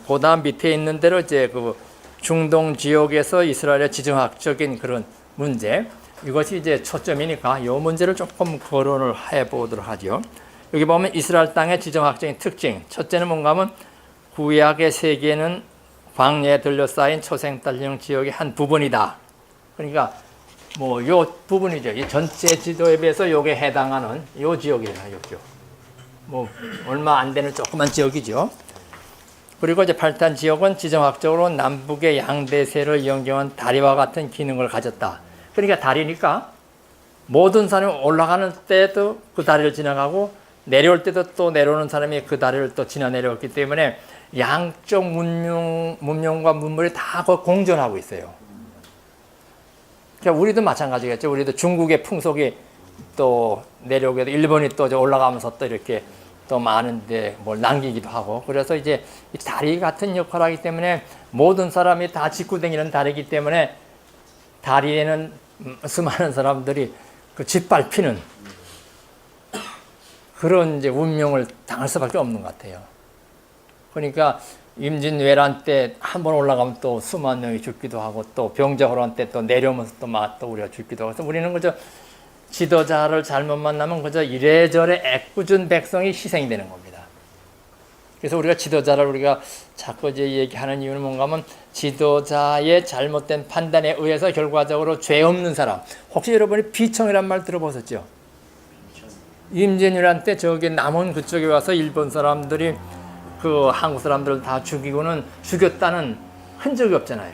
그다음 밑에 있는 대로 이제 그 중동 지역에서 이스라엘의 지정학적인 그런 문제, 이것이 이제 초점이니까 이 문제를 조금 거론을 해보도록 하죠. 여기 보면 이스라엘 땅의 지정학적인 특징, 첫째는 뭔가 하면 구약의 세계는 광야에 둘러싸인 초생달령 지역의 한 부분이다. 그러니까 뭐 요 부분이죠. 이 전체 지도에 비해서 요게 해당하는 요 지역이에요. 요쪽. 뭐 얼마 안 되는 조그만 지역이죠. 그리고 이제 8탄 지역은 지정학적으로 남북의 양대세를 연결한 다리와 같은 기능을 가졌다. 그러니까 다리니까 모든 사람이 올라가는 때도 그 다리를 지나가고 내려올 때도 또 내려오는 사람이 그 다리를 또 지나 내려왔기 때문에 양쪽 문명과 문물이 다 공존하고 있어요. 그러니까 우리도 마찬가지겠죠. 우리도 중국의 풍속이 또 내려오게 돼 일본이 또 올라가면서 또 이렇게 또 많은데 뭘 남기기도 하고, 그래서 이제 이 다리 같은 역할을 하기 때문에 모든 사람이 다 짚고 다니는 다리이기 때문에 다리에는 수많은 사람들이 그 짓밟히는 그런 이제 운명을 당할 수밖에 없는 것 같아요. 그러니까 임진왜란 때 한 번 올라가면 또 수만 명이 죽기도 하고, 또 병자호란 때 또 내려오면서 또 우리가 죽기도 하고, 그래서 우리는 그저 지도자를 잘못 만나면 그저 이래저래 애꿎은 백성이 희생이 되는 겁니다. 그래서 우리가 지도자를 우리가 자꾸 이제 얘기하는 이유는 뭔가 하면 지도자의 잘못된 판단에 의해서 결과적으로 죄 없는 사람, 혹시 여러분이 비청이란 말 들어보셨죠? 임진왜란 때 저기 남원 그쪽에 와서 일본 사람들이 그 한국 사람들을 다 죽였다는 흔적이 없잖아요.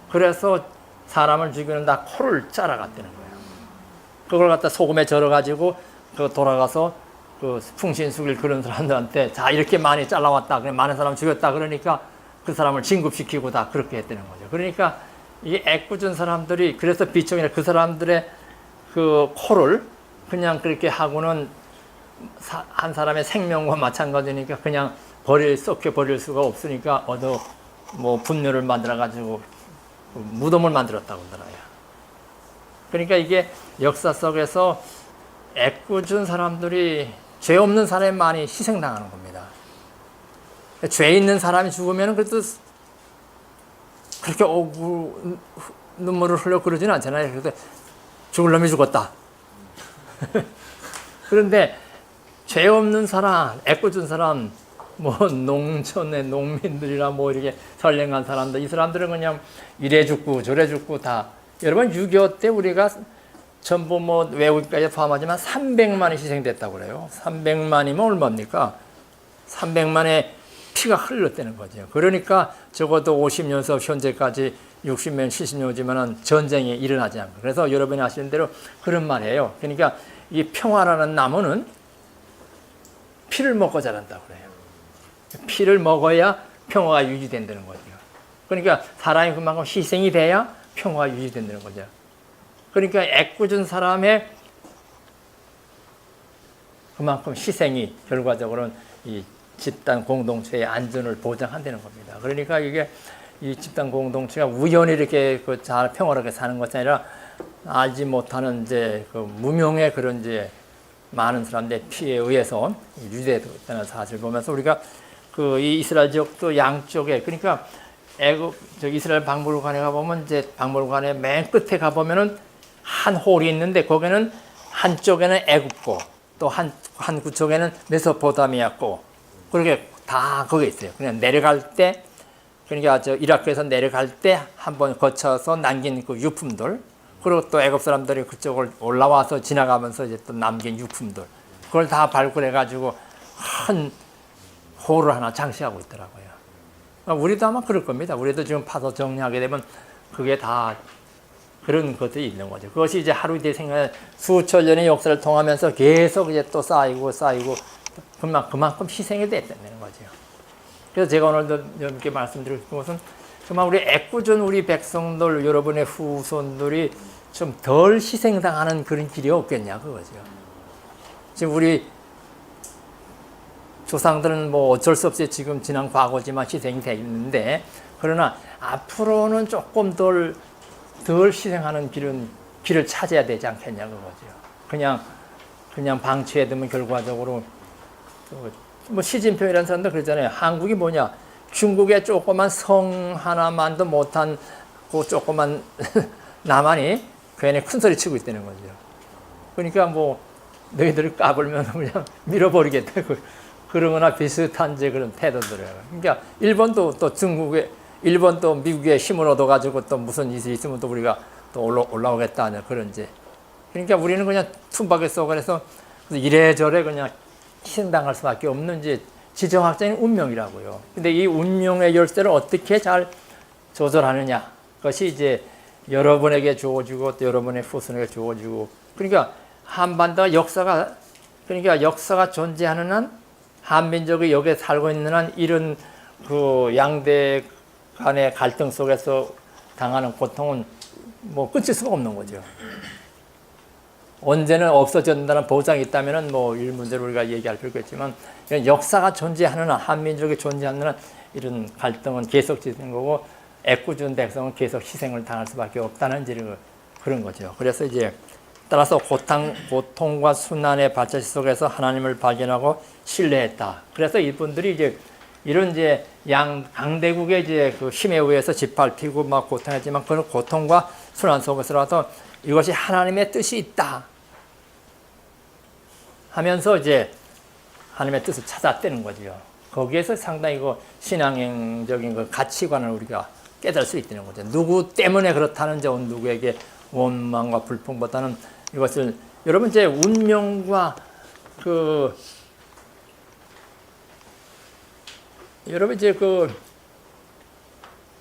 그래서 사람을 죽이는 다 코를 잘라갔다는 거예요. 그걸 갖다 소금에 절어가지고 그 돌아가서 그 풍신수길 그런 사람들한테 자 이렇게 많이 잘라왔다, 그냥 많은 사람 죽였다 그러니까 그 사람을 진급시키고 다 그렇게 했다는 거죠. 그러니까 이 애꿎은 사람들이, 그래서 비청이나 그 사람들의 그 코를 그냥 그렇게 하고는 한 사람의 생명과 마찬가지니까 그냥 썩혀 버릴 수가 없으니까 뭐 분뇨를 만들어 가지고 무덤을 만들었다고 하더라고요. 그러니까 이게 역사 속에서 애꿎은 사람들이, 죄 없는 사람이 많이 희생당하는 겁니다. 죄 있는 사람이 죽으면 그래도 그렇게 눈물을 흘려 그러지는 않잖아요. 그래서 죽을 놈이 죽었다. 그런데 죄 없는 사람, 애꿎은 사람, 뭐 농촌의 농민들이나 뭐 이렇게 선량한 사람들, 이 사람들은 그냥 이래 죽고 저래 죽고 다. 여러분 6.25 때 우리가 전부 뭐 외국까지 포함하지만 300만이 희생됐다고 그래요. 300만이면 얼마입니까? 300만의 피가 흘렀다는 거죠. 그러니까 적어도 50년서 현재까지 60년, 70년이지만 전쟁이 일어나지 않고. 그래서 여러분이 아시는 대로 그런 말이에요. 그러니까 이 평화라는 나무는 피를 먹고 자란다고 그래요. 피를 먹어야 평화가 유지된다는 거죠. 그러니까 사람이 그만큼 희생이 돼야 평화가 유지된다는 거죠. 그러니까 애꿎은 사람의 그만큼 희생이 결과적으로는 이 집단 공동체의 안전을 보장한다는 겁니다. 그러니까 이게 이 집단 공동체가 우연히 이렇게 잘 평화롭게 사는 것이 아니라 알지 못하는 이제 그 무명의 그런 이제 많은 사람들의 피해에 의해서 유지되고 있다는 사실을 보면서 우리가 그 이 이스라엘 지역도 양쪽에, 그러니까 이스라엘 박물관에 가보면 이제 박물관의 맨 끝에 가보면은 한 홀이 있는데 거기는 한쪽에는 애굽고 또 한 구석에는 메소포타미아고 그렇게 다 거기 있어요. 그냥 내려갈 때, 그러니까 이라크에서 내려갈 때 한번 거쳐서 남긴 그 유품들, 그리고 또 애굽 사람들이 그쪽을 올라와서 지나가면서 이제 또 남긴 유품들, 그걸 다 발굴해 가지고 한 홀을 하나 장식하고 있더라고요. 우리도 아마 그럴 겁니다. 우리도 지금 파서 정리하게 되면 그게 다 그런 것들이 있는 거죠. 그것이 이제 하루 이틀 생각, 수천 년의 역사를 통하면서 계속 이제 또 쌓이고 그만큼 희생이 됐다는 거죠. 그래서 제가 오늘도 여러분께 말씀드릴 것은 정말 우리 애꿎은 우리 백성들, 여러분의 후손들이 좀 덜 희생당하는 그런 길이 없겠냐 그거죠. 지금 우리 조상들은 뭐 어쩔 수 없이 지금 지난 과거지만 희생이 되어 있는데, 그러나 앞으로는 조금 덜 희생하는 길을 찾아야 되지 않겠냐 그거죠. 그냥 그냥 방치해두면 결과적으로 뭐 시진핑이라는 사람도 그러잖아요. 한국이 뭐냐? 중국의 조그만 성 하나만도 못한 그 조그만 남한이 괜히 큰 소리 치고 있다는 거죠. 그러니까 뭐 너희들을 까불면 그냥 밀어버리겠다. 그런 거나 비슷한 이제 그런 태도들이에요. 그러니까 일본도 또 중국에, 일본도 미국의 힘을 얻어가지고 또 무슨 일이 있으면 또 우리가 또 올라오겠다. 그런 이제. 그러니까 우리는 그냥 tum박에 쏘가래서 이래저래 그냥 희생당할 수밖에 없는 이제 지정학적인 운명이라고요. 근데 이 운명의 열쇠를 어떻게 잘 조절하느냐. 그것이 이제 여러분에게 주어지고 또 여러분의 후손에게 주어지고. 그러니까 한반도 역사가, 그러니까 역사가 존재하는 한 한민족이 여기에 살고 있는 한 이런 그 양대 간의 갈등 속에서 당하는 고통은 뭐 끊칠 수가 없는 거죠. 언제는 없어진다는 보장이 있다면 뭐 이 문제를 우리가 얘기할 필요가 있지만 역사가 존재하는 한, 한민족이 존재하는 한 이런 갈등은 계속 지는 거고 애꿎은 백성은 계속 희생을 당할 수밖에 없다는 그런 거죠. 그래서 이제 따라서 고통과 순환의 발자취 속에서 하나님을 발견하고 신뢰했다. 그래서 이분들이 이제 이런 이제 강대국의 이제 그 힘에 의해서 짓밟히고 막 고통했지만 그런 고통과 순환 속에서라도 이것이 하나님의 뜻이 있다 하면서 이제 하나님의 뜻을 찾았다는 거죠. 거기에서 상당히 그 신앙적인 그 가치관을 우리가 깨달을 수 있다는 거죠. 누구 때문에 그렇다는 누구에게 원망과 불평보다는 이것을 여러분 이제 운명과 그 여러분 이제 그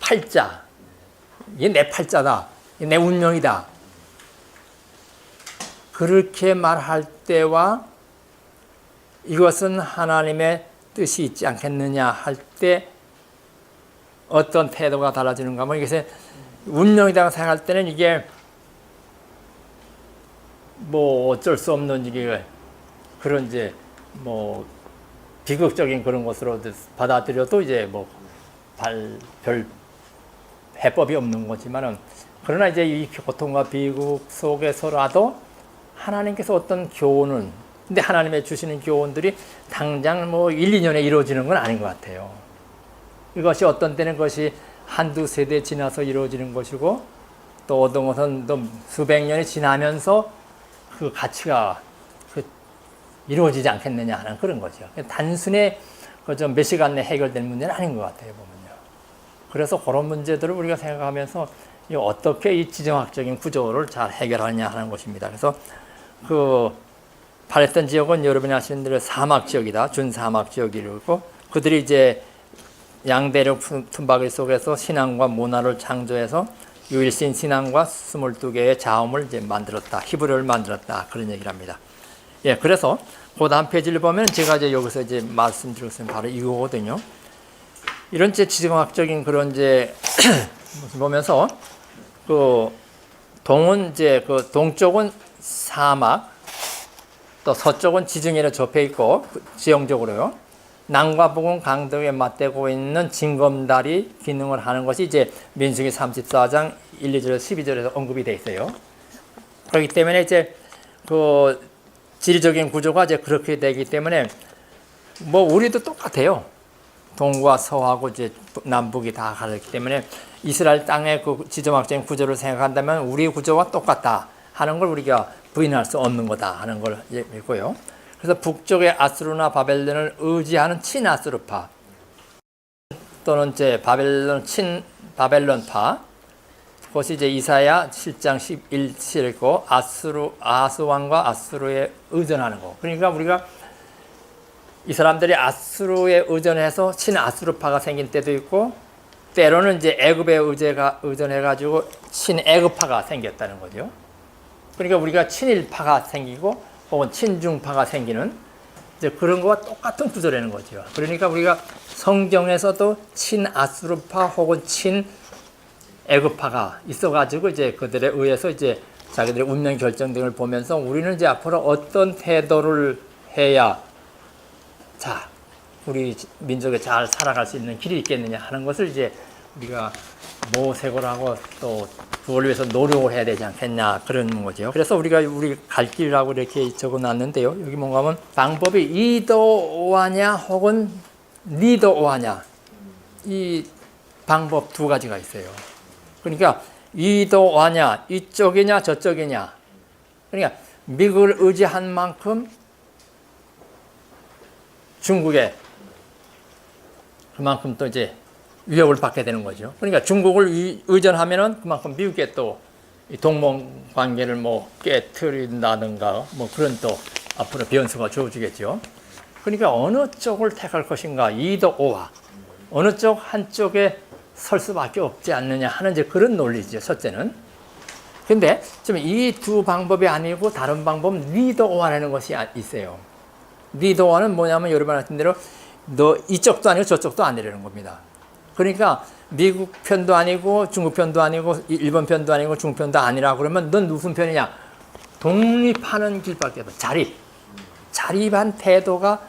팔자, 이게 내 팔자다, 이게 내 운명이다. 그렇게 말할 때와 이것은 하나님의 뜻이 있지 않겠느냐 할 때 어떤 태도가 달라지는가 하면 이것에 운명이라고 생각할 때는 이게 뭐 어쩔 수 없는 이게 그런 이제 뭐 비극적인 그런 것으로 받아들여도 이제 뭐 별 해법이 없는 거지만은 그러나 이제 이 고통과 비극 속에서라도 하나님께서 어떤 교훈을 근데 하나님의 주시는 교훈들이 당장 뭐 1, 2년에 이루어지는 건 아닌 것 같아요. 이것이 어떤 때는 그것이 한두 세대 지나서 이루어지는 것이고 또 어떤 것은 또 수백 년이 지나면서 그 가치가 이루어지지 않겠느냐 하는 그런 거죠. 단순히 그 몇 시간 내에 해결될 문제는 아닌 것 같아요, 보면요. 그래서 그런 문제들을 우리가 생각하면서 어떻게 이 지정학적인 구조를 잘 해결하느냐 하는 것입니다. 그래서 그 팔레스타인 지역은 여러분이 아시는 대로 사막 지역이다. 준사막 지역이고 그들이 이제 양대륙 틈바구니 속에서 신앙과 문화를 창조해서 유일신 신앙과 22개의 자음을 이제 만들었다. 히브리어를 만들었다. 그런 얘기를 합니다. 예, 그래서 그 다음 페이지를 보면 제가 이제 여기서 이제 말씀드릴 것은 바로 이거거든요. 이런 제 지정학적인 그런 이제 보면서 그 동은 이제 그 동쪽은 사막, 또 서쪽은 지중해로 접해 있고 지형적으로요. 남과 북은 강등에 맞대고 있는 징검다리 기능을 하는 것이 이제 민수기 34장 1, 2절, 12절에서 언급이 돼 있어요. 그렇기 때문에 이제 그 지리적인 구조가 이제 그렇게 되기 때문에 뭐 우리도 똑같아요. 동과 서하고 이제 남북이 다 다르기 때문에 이스라엘 땅의 그 지정학적인 구조를 생각한다면 우리 구조와 똑같다 하는 걸 우리가 부인할 수 없는 거다 하는 걸 읽고요. 그래서 북쪽의 아수르나 바벨론을 의지하는 친아수르파 또는 이제 바벨론파 그것이 이제 이사야 7장 11절 있고 아하스 왕과 아수르에 의존하는 거. 그러니까 우리가 이 사람들이 아수르에 의존해서 친아수르파가 생긴 때도 있고 때로는 이제 애굽에 의존해가지고 친애굽파가 생겼다는 거죠. 그러니까 우리가 친일파가 생기고 혹은 친중파가 생기는 이제 그런 거와 똑같은 구조라는 거죠. 그러니까 우리가 성경에서도 친아수르파 혹은 친애굽파가 있어가지고 이제 그들에 의해서 이제 자기들의 운명 결정 등을 보면서 우리는 이제 앞으로 어떤 태도를 해야 우리 민족에 잘 살아갈 수 있는 길이 있겠느냐 하는 것을 이제 우리가 모색을 하고 또 그걸 위해서 노력을 해야 되지 않겠냐 그런 거죠. 그래서 우리 갈 길이라고 이렇게 적어놨는데요. 여기 뭔가 하면 방법이 이도하냐 혹은 니도하냐 이 방법 두 가지가 있어요. 그러니까 이도하냐 이쪽이냐 저쪽이냐. 그러니까 미국을 의지한 만큼 중국에 그만큼 또 이제 위협을 받게 되는 거죠. 그러니까 중국을 의존하면은 그만큼 미국에 또 동盟 관계를 뭐 깨트린다든가 뭐 그런 또 앞으로 변수가 주어지겠죠. 그러니까 어느 쪽을 택할 것인가 이도오와 어느 쪽 한쪽에 설 수밖에 없지 않느냐 하는 이제 그런 논리죠. 첫째는. 근데 지금 이 두 방법이 아니고 다른 방법 니도오와라는 것이 있어요. 니도오와는 뭐냐면 여러분 아시는 대로 너 이쪽도 아니고 저쪽도 아니라는 겁니다. 그러니까 미국 편도 아니고 중국 편도 아니고 일본 편도 아니고 중국 편도 아니라 그러면 넌 무슨 편이냐? 독립하는 길밖에 없어. 자립한 태도가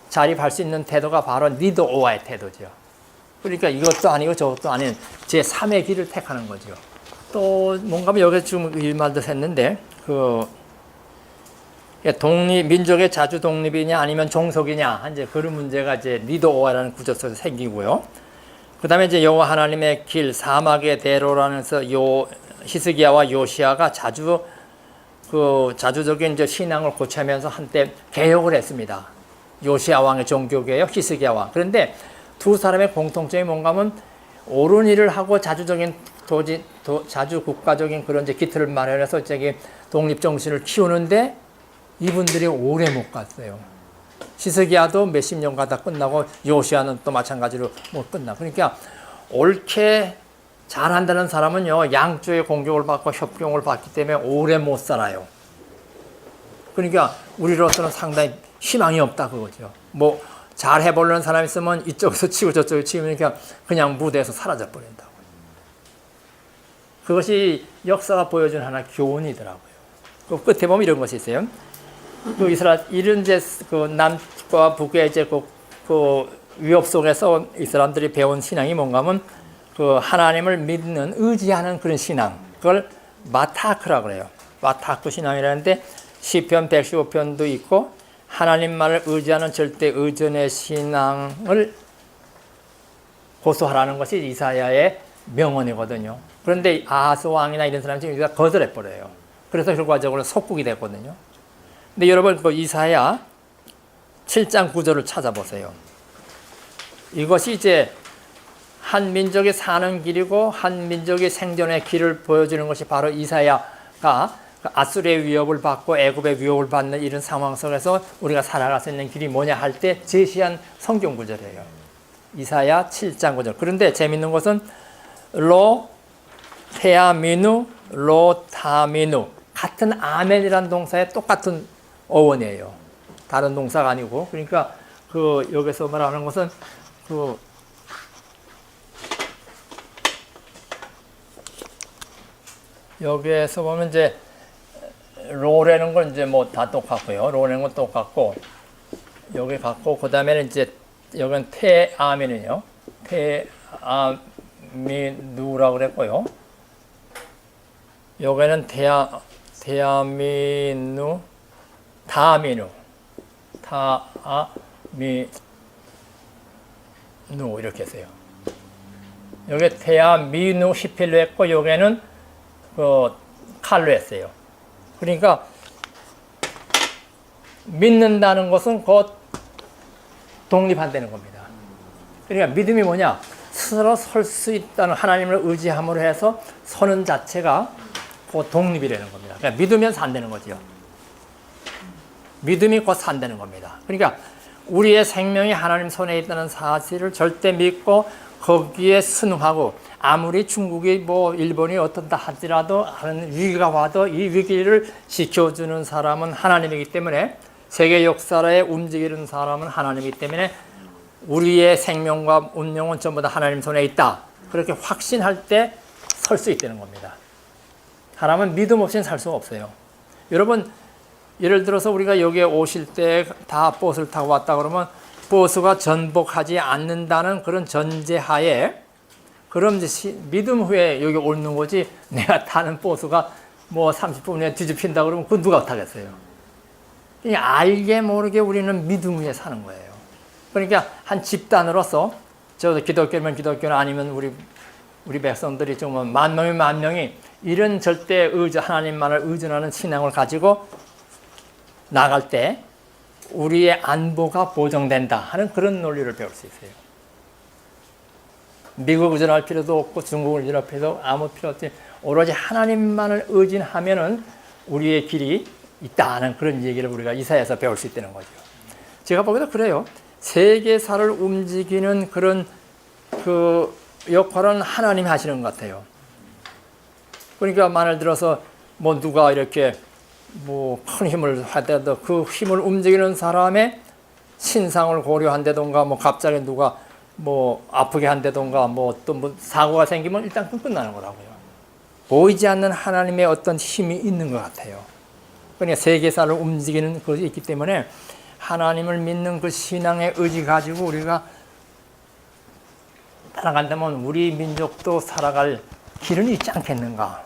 자립할 수 있는 태도가 바로 니도오와의 태도죠. 그러니까 이것도 아니고 저것도 아닌 제3의 길을 택하는 거죠. 또 뭔가 여기 지금 이 말도 했는데 민족의 자주 독립이냐 아니면 종속이냐 이제 그런 문제가 이제 니도오와라는 구조 속에서 생기고요. 그 다음에 이제 여호와 하나님의 길, 사막의 대로라면서 히스기야와 요시야가 자주적인 이제 신앙을 고치면서 한때 개혁을 했습니다. 요시야 왕의 종교개혁, 히스기야 왕. 그런데 두 사람의 공통점이 뭔가 하면 옳은 일을 하고 자주 국가적인 그런 이제 기틀을 마련해서 독립정신을 키우는데 이분들이 오래 못 갔어요. 히스기야도 몇십 년 가다 끝나고 요시야는 또 마찬가지로 못 끝나. 그러니까 옳게 잘한다는 사람은요 양쪽의 공격을 받고 협경을 받기 때문에 오래 못 살아요. 그러니까 우리로서는 상당히 희망이 없다 그거죠. 뭐 잘 해보려는 사람이 있으면 이쪽에서 치고 저쪽에서 치면 그냥 무대에서 사라져 버린다고. 그것이 역사가 보여준 하나 교훈이더라고요. 그 끝에 보면 이런 것이 있어요. 이런 이제 남과 북의 이제 그 위협 속에서 이 사람들이 배운 신앙이 뭔가 하면 하나님을 믿는 의지하는 그런 신앙. 그걸 마타크라고 그래요. 마타크 신앙이라는데 시편 115편도 있고 하나님만을 의지하는 절대 의존의 신앙을 고수하라는 것이 이사야의 명언이거든요. 그런데 아하스 왕이나 이런 사람이 지금 거절해 버려요. 그래서 결과적으로 속국이 됐거든요. 근데 여러분 이사야 7장 9절을 찾아보세요. 이것이 이제 한 민족이 사는 길이고 한 민족이 생존의 길을 보여주는 것이 바로 이사야가 아수르의 위협을 받고 애굽의 위협을 받는 이런 상황 속에서 우리가 살아갈 수 있는 길이 뭐냐 할 때 제시한 성경 구절이에요. 이사야 7장 9절. 그런데 재밌는 것은 테아미누, 타미누 같은 아멘이라는 동사의 똑같은 어원이에요. 다른 동사가 아니고. 그러니까 여기서 말하는 것은 여기에서 보면 이제 로라는 건 이제 뭐 다 똑같고요. 로라는 건 똑같고 여기 같고 그다음에는 이제 여기는 테아미는요. 테아미누라고 그랬고요. 여기는 테아미누 타미누 이렇게 했어요. 여기 테아미누 히필로 했고 여기는 칼로 했어요. 그러니까 믿는다는 것은 곧 독립한다는 겁니다. 그러니까 믿음이 뭐냐? 스스로 설 수 있다는 하나님을 의지함으로 해서 서는 자체가 곧 독립이라는 겁니다. 그러니까 믿으면 산다는 거죠. 믿음이 곧 산다는 겁니다. 그러니까 우리의 생명이 하나님 손에 있다는 사실을 절대 믿고 거기에 순응하고 아무리 중국이 뭐 일본이 어떻다 하더라도 하는 위기가 와도 이 위기를 지켜주는 사람은 하나님이기 때문에 세계 역사에 움직이는 사람은 하나님이기 때문에 우리의 생명과 운명은 전부 다 하나님 손에 있다. 그렇게 확신할 때 설 수 있다는 겁니다. 사람은 믿음 없이는 살 수가 없어요. 여러분 예를 들어서 우리가 여기에 오실 때 다 버스를 타고 왔다 그러면 버스가 전복하지 않는다는 그런 전제하에 그럼 이제 믿음 후에 여기 옳는 거지 내가 타는 버스가 뭐 30분에 뒤집힌다 그러면 그건 누가 타겠어요. 그냥 알게 모르게 우리는 믿음 위에 사는 거예요. 그러니까 한 집단으로서 저도 기독교면 기독교는 아니면 우리 백성들이 정말 만 명이 이런 절대 하나님만을 의존하는 신앙을 가지고 나갈 때 우리의 안보가 보장된다 하는 그런 논리를 배울 수 있어요. 미국 의존할 필요도 없고 중국을 의존할 필요도 아무 필요 없지. 오로지 하나님만을 의존하면은 우리의 길이 있다는 그런 얘기를 우리가 이사야에서 배울 수 있다는 거죠. 제가 보기에도 그래요. 세계사를 움직이는 그런 그 역할은 하나님이 하시는 것 같아요. 그러니까 만을 들어서 뭐 누가 이렇게 뭐 큰 힘을 하더라도 그 힘을 움직이는 사람의 신상을 고려한다던가 뭐 갑자기 누가 뭐 아프게 한다던가 뭐 어떤 뭐 사고가 생기면 일단 끝나는 거라고요. 보이지 않는 하나님의 어떤 힘이 있는 것 같아요. 그러니까 세계사를 움직이는 것이 있기 때문에 하나님을 믿는 그 신앙의 의지 가지고 우리가 살아간다면 우리 민족도 살아갈 길은 있지 않겠는가.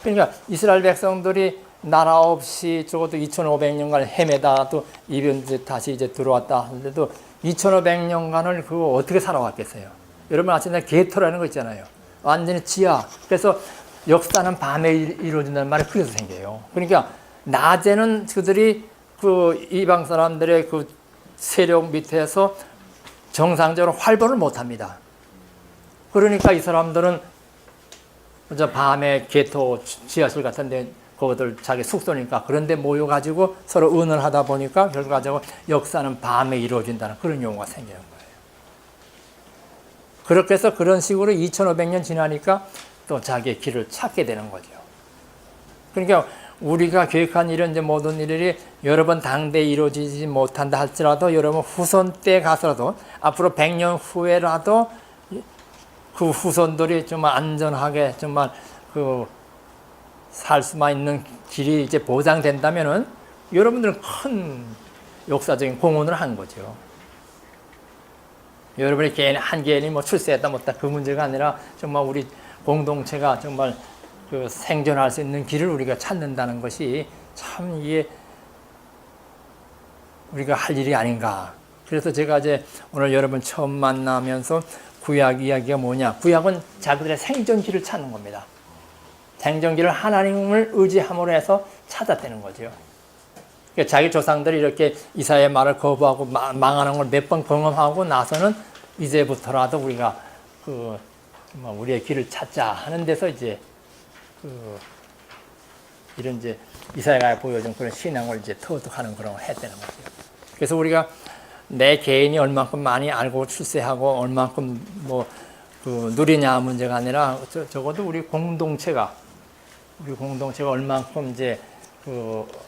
그러니까 이스라엘 백성들이 나라 없이 적어도 2500년간 헤매다도 이제 다시 이제 들어왔다 하는데도 2500년간을 그거 어떻게 살아왔겠어요? 여러분 아시는 게토라는 거 있잖아요. 완전히 지하. 그래서 역사는 밤에 이루어진다는 말이 그래서 생겨요. 그러니까 낮에는 그들이 그 이방 사람들의 그 세력 밑에서 정상적으로 활보를 못합니다. 그러니까 이 사람들은 저 밤에 게토 지하실 같은데 그것들 자기 숙소니까 그런데 모여가지고 서로 의논하다 보니까 결과적으로 역사는 밤에 이루어진다는 그런 용어가 생기는 거예요. 그렇게 해서 그런 식으로 2500년 지나니까 또 자기의 길을 찾게 되는 거죠. 그러니까 우리가 계획한 이런 이제 모든 일들이 여러 번 당대에 이루어지지 못한다 할지라도 여러분 후손 때 가서라도 앞으로 100년 후에라도 그 후손들이 정말 안전하게 정말 그 살 수만 있는 길이 이제 보장된다면은 여러분들은 큰 역사적인 공헌을 한 거죠. 여러분이 한 개인이 뭐 출세했다 못했다 그 문제가 아니라 정말 우리 공동체가 정말 그 생존할 수 있는 길을 우리가 찾는다는 것이 참 이게 우리가 할 일이 아닌가. 그래서 제가 이제 오늘 여러분 처음 만나면서 구약 이야기가 뭐냐. 구약은 자기들의 생존길을 찾는 겁니다. 생존길을 하나님을 의지함으로 해서 찾았다는 거죠. 그러니까 자기 조상들이 이렇게 이사야의 말을 거부하고 망하는 걸 몇 번 경험하고 나서는 이제부터라도 우리가 우리의 길을 찾자 하는 데서 이제 이런 이제 이사야가 보여준 그런 신앙을 이제 터득하는 그런 걸 했다는 거죠. 그래서 우리가 내 개인이 얼만큼 많이 알고 출세하고 얼만큼 누리냐 문제가 아니라 적어도 우리 공동체가 얼만큼 이제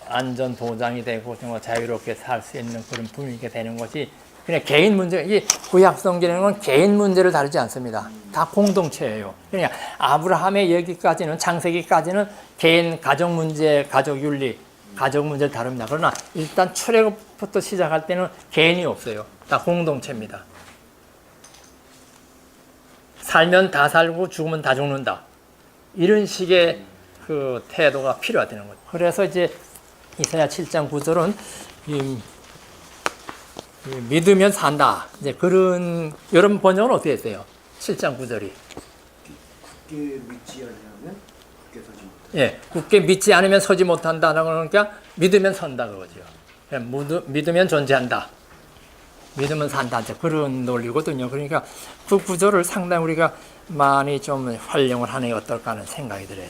안전 보장이 되고 정말 자유롭게 살 수 있는 그런 분위기가 되는 것이 그냥 개인 문제, 이 구약 성경에는 개인 문제를 다루지 않습니다. 다 공동체예요. 그러니까 아브라함의 얘기까지는 창세기까지는 개인 가정 문제, 가족 윤리, 가족 문제를 다룹니다. 그러나 일단 출애굽부터 시작할 때는 개인이 없어요. 다 공동체입니다. 살면 다 살고 죽으면 다 죽는다. 이런 식의 그 태도가 필요하다는 거죠. 그래서 이제 이사야 7장 9절은 믿으면 산다. 이제 그런 여러분 번역은 어떻게 했어요? 7장 9절이. 굳게 믿지 않으면 굳게 서지 못한다. 예, 굳게 믿지 않으면 서지 못한다라고 그러니까 믿으면 선다 그거죠. 믿으면 존재한다. 믿으면 산다. 이제 그런 논리거든요. 그러니까 그 구절을 상당히 우리가 많이 좀 활용을 하는 게 어떨까 하는 생각이 들어요.